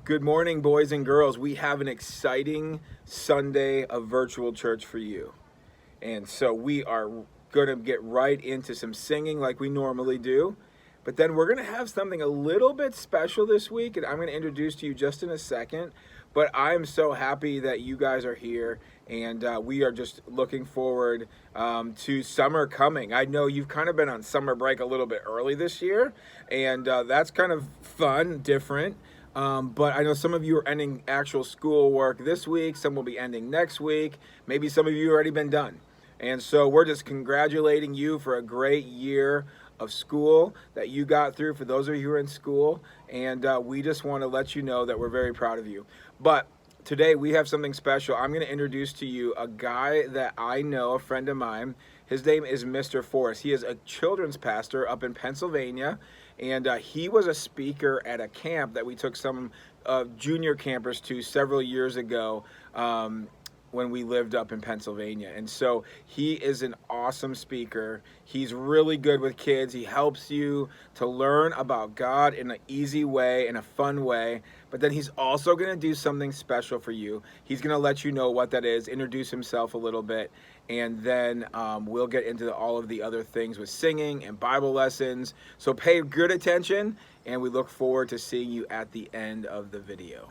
Good morning, boys and girls. We have an exciting Sunday of virtual church for you. And so we are going to get right into some singing like we normally do. But then we're going to have something a little bit special this week, and I'm going to introduce to you just in a second. But I'm so happy that you guys are here, and we are just looking forward to summer coming. I know you've kind of been on summer break a little bit early this year, and that's kind of fun, different. But I know some of you are ending actual school work this week. Some will be ending next week. Maybe some of you already been done. And so we're just congratulating you for a great year of school that you got through for those of you who are in school. And we just want to let you know that we're very proud of you. But today we have something special. I'm going to introduce to you a guy that I know, a friend of mine. His name is Mr. Forrest. He is a children's pastor up in Pennsylvania. And he was a speaker at a camp that we took some junior campers to several years ago when we lived up in Pennsylvania. And so he is an awesome speaker. He's really good with kids. He helps you to learn about God in an easy way, in a fun way. But then he's also going to do something special for you. He's going to let you know what that is, introduce himself a little bit, and then we'll get into all of the other things with singing and Bible lessons. So pay good attention, and we look forward to seeing you at the end of the video.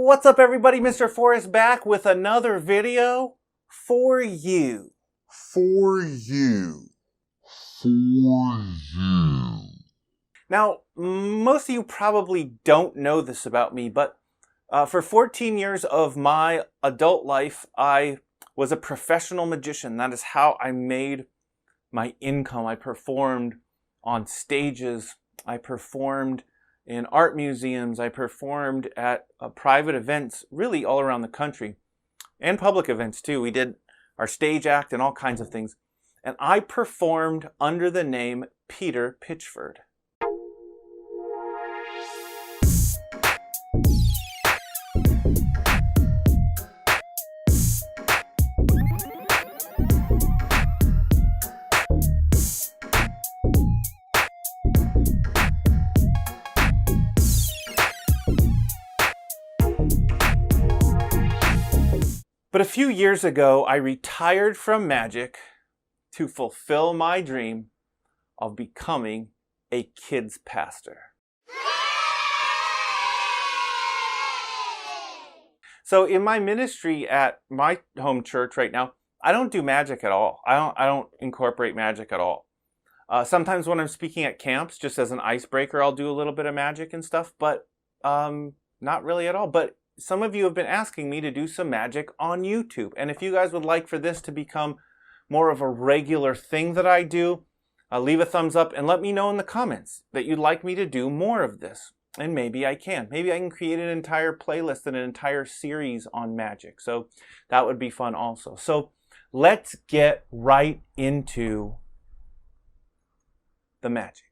What's up, everybody? Mr. Forrest back with another video for you. For you. For you. Now, most of you probably don't know this about me, but for 14 years of my adult life, I was a professional magician. That is how I made my income. I performed on stages. I performed in art museums. I performed at private events really all around the country, and public events too. We did our stage act and all kinds of things. And I performed under the name Peter Pitchford. But a few years ago, I retired from magic to fulfill my dream of becoming a kids pastor. So in my ministry at my home church right now, I don't do magic at all. I don't incorporate magic at all. Sometimes when I'm speaking at camps, just as an icebreaker, I'll do a little bit of magic and stuff, but not really at all. But some of you have been asking me to do some magic on YouTube. And if you guys would like for this to become more of a regular thing that I do, leave a thumbs up and let me know in the comments that you'd like me to do more of this. And maybe I can. Maybe I can create an entire playlist and an entire series on magic. So that would be fun also. So let's get right into the magic.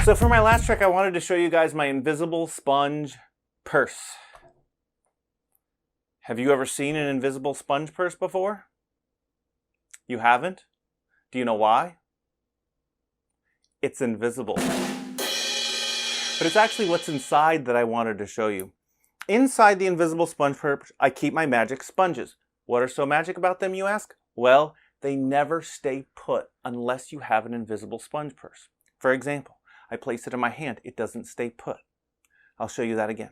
So for my last trick, I wanted to show you guys my invisible sponge purse. Have you ever seen an invisible sponge purse before? You haven't? Do you know why? It's invisible. But it's actually what's inside that I wanted to show you. Inside the invisible sponge purse, I keep my magic sponges. What are so magic about them, you ask? Well, they never stay put unless you have an invisible sponge purse. For example, I place it in my hand, it doesn't stay put. I'll show you that again.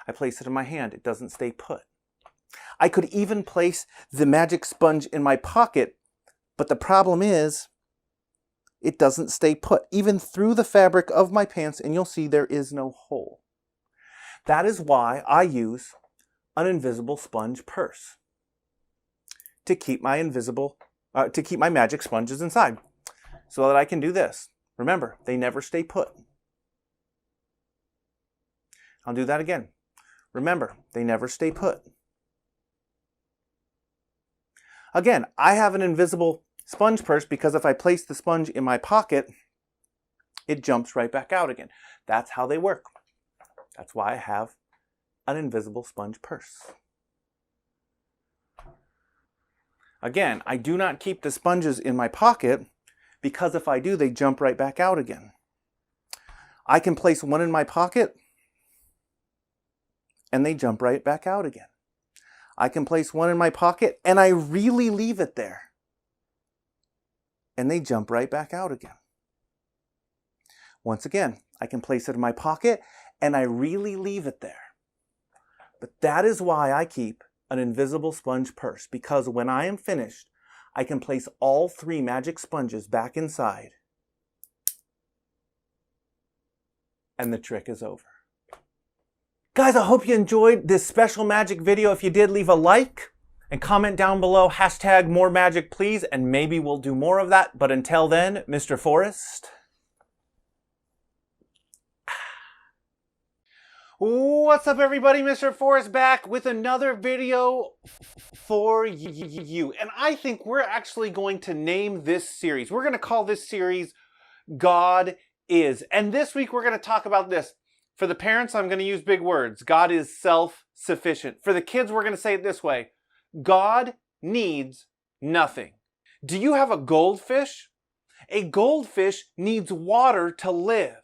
I place it in my hand, it doesn't stay put. I could even place the magic sponge in my pocket, but the problem is, it doesn't stay put, even through the fabric of my pants, and you'll see there is no hole. That is why I use an invisible sponge purse to keep my magic sponges inside, so that I can do this. Remember, they never stay put. I'll do that again. Remember, they never stay put. Again, I have an invisible sponge purse because if I place the sponge in my pocket, it jumps right back out again. That's how they work. That's why I have an invisible sponge purse. Again, I do not keep the sponges in my pocket because if I do, they jump right back out again. I can place one in my pocket and they jump right back out again. I can place one in my pocket and I really leave it there and they jump right back out again. Once again, I can place it in my pocket and I really leave it there. But that is why I keep an invisible sponge purse, because when I am finished, I can place all 3 magic sponges back inside and the trick is over. Guys, I hope you enjoyed this special magic video. If you did, leave a like and comment down below, #MoreMagicPlease, please, and maybe we'll do more of that. But until then, Mr. Forrest What's up, everybody? Mr. Forrest back with another video for you. And I think we're actually going to name this series. We're going to call this series God Is. And this week we're going to talk about this. For the parents, I'm going to use big words. God is self-sufficient. For the kids, we're going to say it this way. God needs nothing. Do you have a goldfish? A goldfish needs water to live.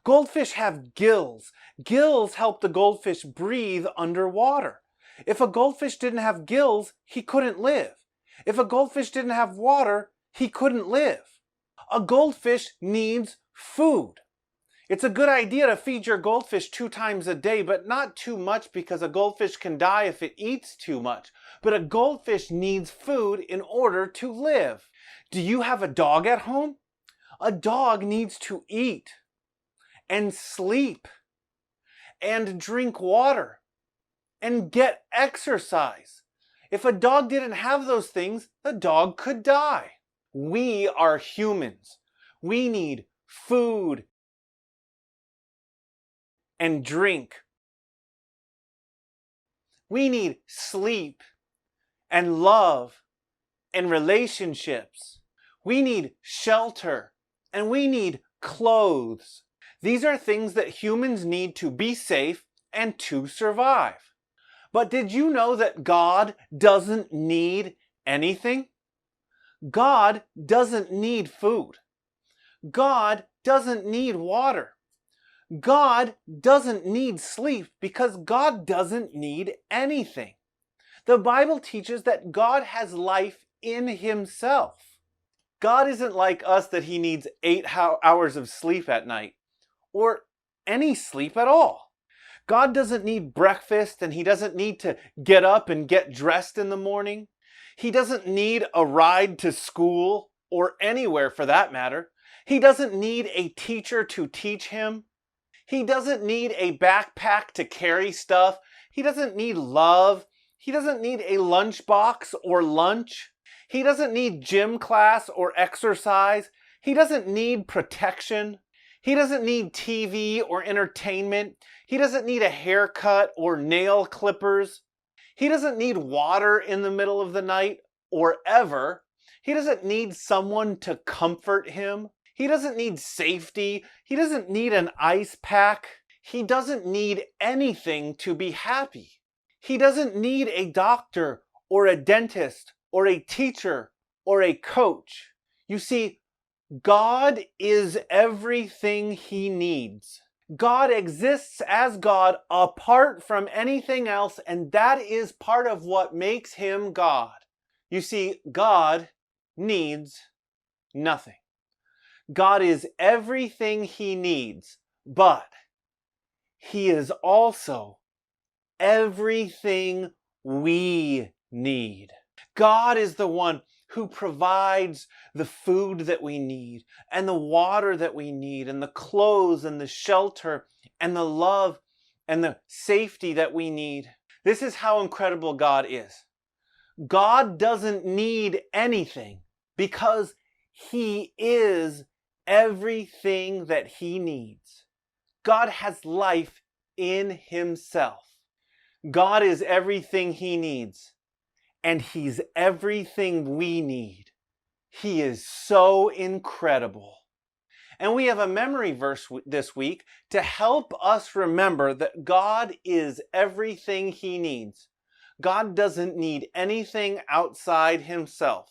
Goldfish have gills. Gills help the goldfish breathe underwater. If a goldfish didn't have gills, he couldn't live. If a goldfish didn't have water, he couldn't live. A goldfish needs food. It's a good idea to feed your goldfish 2 times a day, but not too much because a goldfish can die if it eats too much. But a goldfish needs food in order to live. Do you have a dog at home? A dog needs to eat and sleep and drink water and get exercise. If a dog didn't have those things, the dog could die. We are humans. We need food and drink. We need sleep and love and relationships. We need shelter and we need clothes. These are things that humans need to be safe and to survive. But did you know that God doesn't need anything? God doesn't need food. God doesn't need water. God doesn't need sleep because God doesn't need anything. The Bible teaches that God has life in Himself. God isn't like us that He needs 8 hours of sleep at night, or any sleep at all. God doesn't need breakfast and He doesn't need to get up and get dressed in the morning. He doesn't need a ride to school or anywhere for that matter. He doesn't need a teacher to teach Him. He doesn't need a backpack to carry stuff. He doesn't need love. He doesn't need a lunchbox or lunch. He doesn't need gym class or exercise. He doesn't need protection. He doesn't need TV or entertainment. He doesn't need a haircut or nail clippers. He doesn't need water in the middle of the night or ever. He doesn't need someone to comfort him. He doesn't need safety. He doesn't need an ice pack. He doesn't need anything to be happy. He doesn't need a doctor or a dentist or a teacher or a coach. You see, God is everything He needs. God exists as God apart from anything else, and that is part of what makes Him God. You see, God needs nothing. God is everything He needs, but He is also everything we need. God is the one who provides the food that we need, and the water that we need, and the clothes, and the shelter, and the love, and the safety that we need. This is how incredible God is. God doesn't need anything because He is everything that He needs. God has life in Himself. God is everything He needs, and He's everything we need. He is so incredible. And we have a memory verse this week to help us remember that God is everything He needs. God doesn't need anything outside Himself.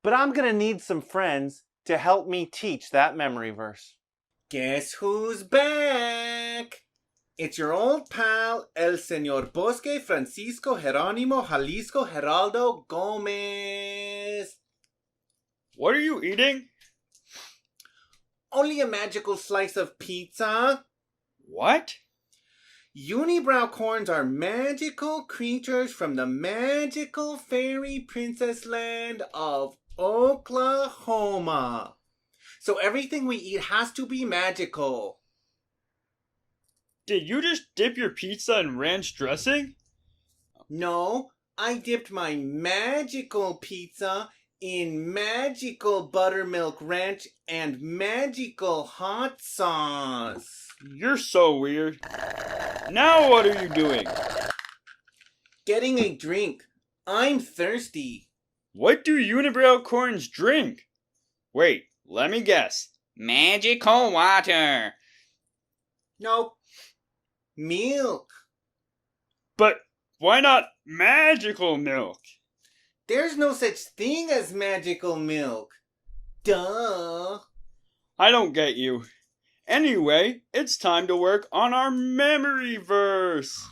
But I'm going to need some friends to help me teach that memory verse. Guess who's back? It's your old pal, El Señor Bosque Francisco Jerónimo Jalisco Geraldo Gomez. What are you eating? Only a magical slice of pizza. What? Unibrow corns are magical creatures from the magical fairy princess land of Oklahoma. So everything we eat has to be magical. Did you just dip your pizza in ranch dressing? No, I dipped my magical pizza in magical buttermilk ranch and magical hot sauce. You're so weird. Now what are you doing? Getting a drink. I'm thirsty. What do unibrow corns drink? Wait, let me guess. Magical water. Nope. Milk. But why not magical milk? There's no such thing as magical milk. Duh. I don't get you. Anyway, it's time to work on our memory verse.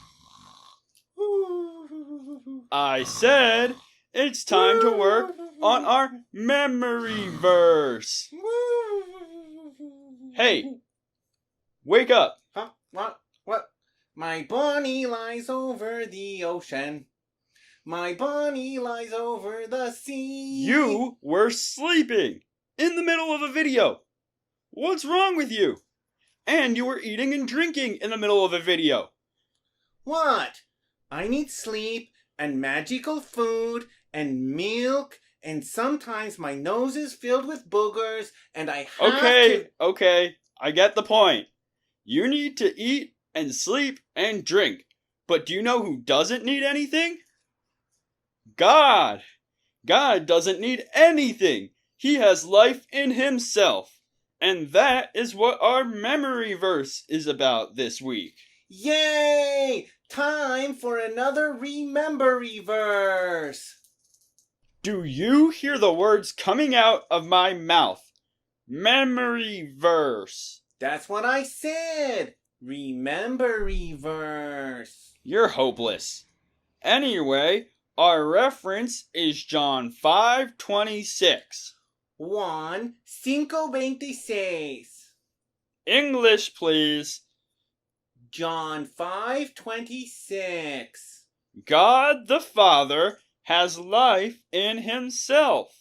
I said it's time to work on our memory verse. Hey, wake up. Huh? What? My bunny lies over the ocean. My bunny lies over the sea. You were sleeping in the middle of a video. What's wrong with you? And you were eating and drinking in the middle of a video. What? I need sleep and magical food and milk, and sometimes my nose is filled with boogers and I have to... Okay, I get the point. You need to eat and sleep and drink. But do you know who doesn't need anything? God. God doesn't need anything. He has life in himself. And that is what our memory verse is about this week. Yay! Time for another remembery verse. Do you hear the words coming out of my mouth? Memory verse. That's what I said. Remembery verse. You're hopeless. Anyway, our reference is John 5:26. 5:26. English, please. John 5:26. God the Father has life in himself.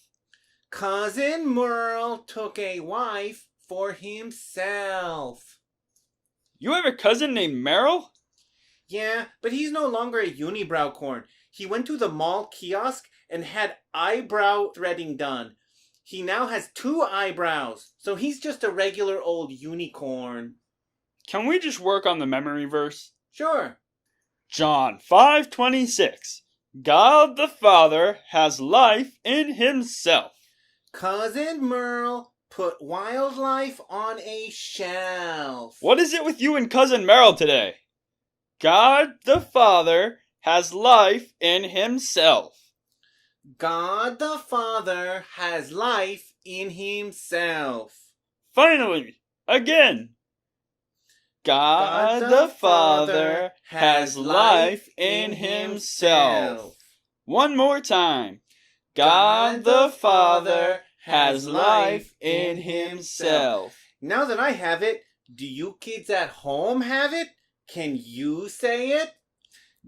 Cousin Merle took a wife for himself. You have a cousin named Merrill? Yeah, but he's no longer a unibrow corn. He went to the mall kiosk and had eyebrow threading done. He now has 2 eyebrows, so he's just a regular old unicorn. Can we just work on the memory verse? Sure. John 5:26. God the Father has life in himself. Cousin Merle put wildlife on a shelf. What is it with you and Cousin Merrill today? God the Father has life in himself. God the Father has life in himself. Finally, again. God the Father has life in himself. One more time. God the Father has life in himself. Now that I have it, do you kids at home have it? Can you say it?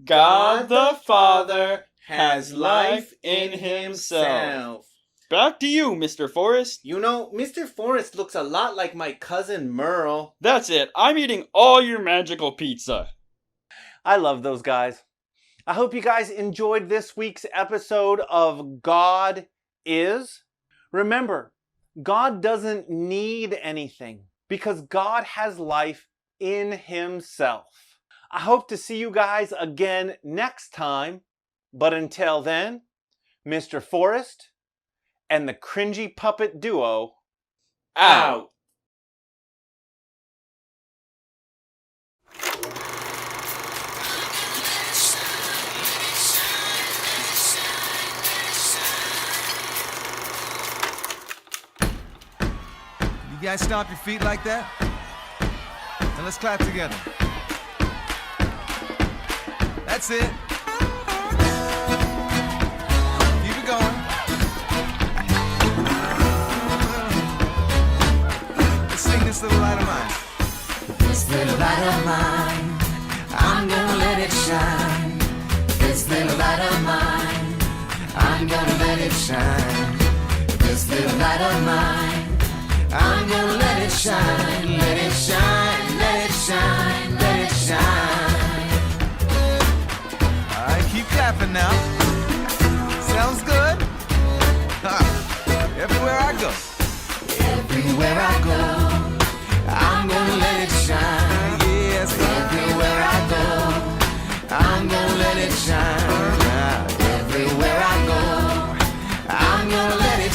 God the Father has life in himself. Back to you, Mr. Forrest. You know, Mr. Forrest looks a lot like my cousin Merle. That's it. I'm eating all your magical pizza. I love those guys. I hope you guys enjoyed this week's episode of God Is. Remember, God doesn't need anything because God has life in himself. I hope to see you guys again next time. But until then, Mr. Forrest and the cringy puppet duo Out. You guys stomp your feet like that? Now let's clap together. That's it. Keep it going. Let's sing this little light of mine. This little light of mine, I'm gonna let it shine. This little light of mine, I'm gonna let it shine. This little light of mine, I'm gonna let it shine. Let it shine, let it shine, let it shine. All right, keep clapping now. Sounds good? Everywhere I go. Everywhere I go, I'm gonna let it shine.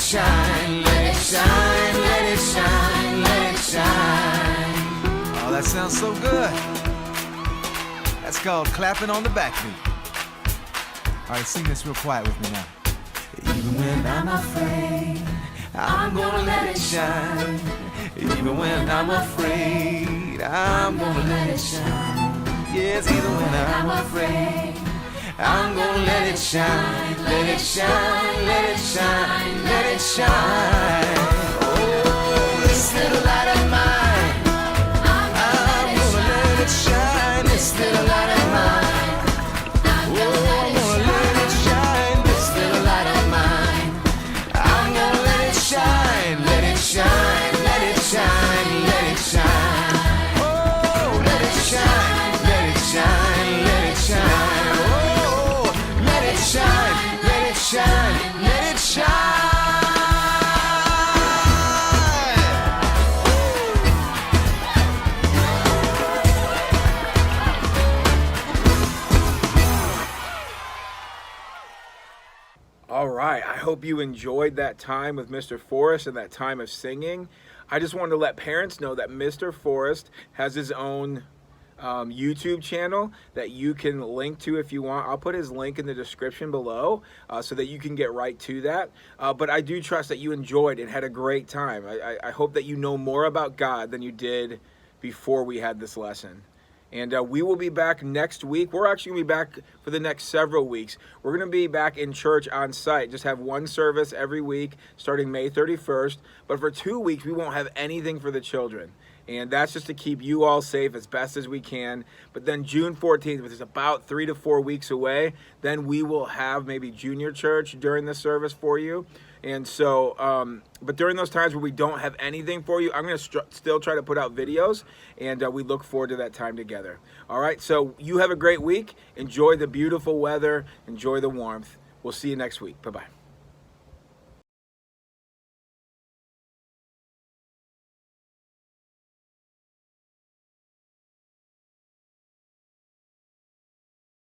shine, let it shine, let it shine, let it shine. Oh, that sounds so good. That's called clapping on the backbeat. All right, sing this real quiet with me now. Even when I'm afraid, I'm gonna let it shine. Even when I'm afraid, I'm gonna let it shine. Yes, even when I'm afraid, I'm gonna let it shine. Let it shine, let it shine, let it shine. Oh, this little light of mine, I'm gonna let it shine. This little light of mine, I'm gonna let it shine. This little light of mine, I'm gonna let it shine. Let it shine, let it shine, let it shine. Oh, let it shine, let it shine, let it shine. Oh, let it shine, let it shine, let it shine. All right, I hope you enjoyed that time with Mr. Forrest and that time of singing. I just wanted to let parents know that Mr. Forrest has his own YouTube channel that you can link to if you want. I'll put his link in the description below so that you can get right to that. But I do trust that you enjoyed and had a great time. I hope that you know more about God than you did before we had this lesson. And we will be back next week. We're actually going to be back for the next several weeks. We're going to be back in church on site. Just have one service every week starting May 31st. But for 2 weeks, we won't have anything for the children. And that's just to keep you all safe as best as we can. But then June 14th, which is about 3 to 4 weeks away, then we will have maybe junior church during the service for you. And so, but during those times where we don't have anything for you, I'm going to still try to put out videos, and we look forward to that time together. All right, so you have a great week. Enjoy the beautiful weather. Enjoy the warmth. We'll see you next week. Bye-bye.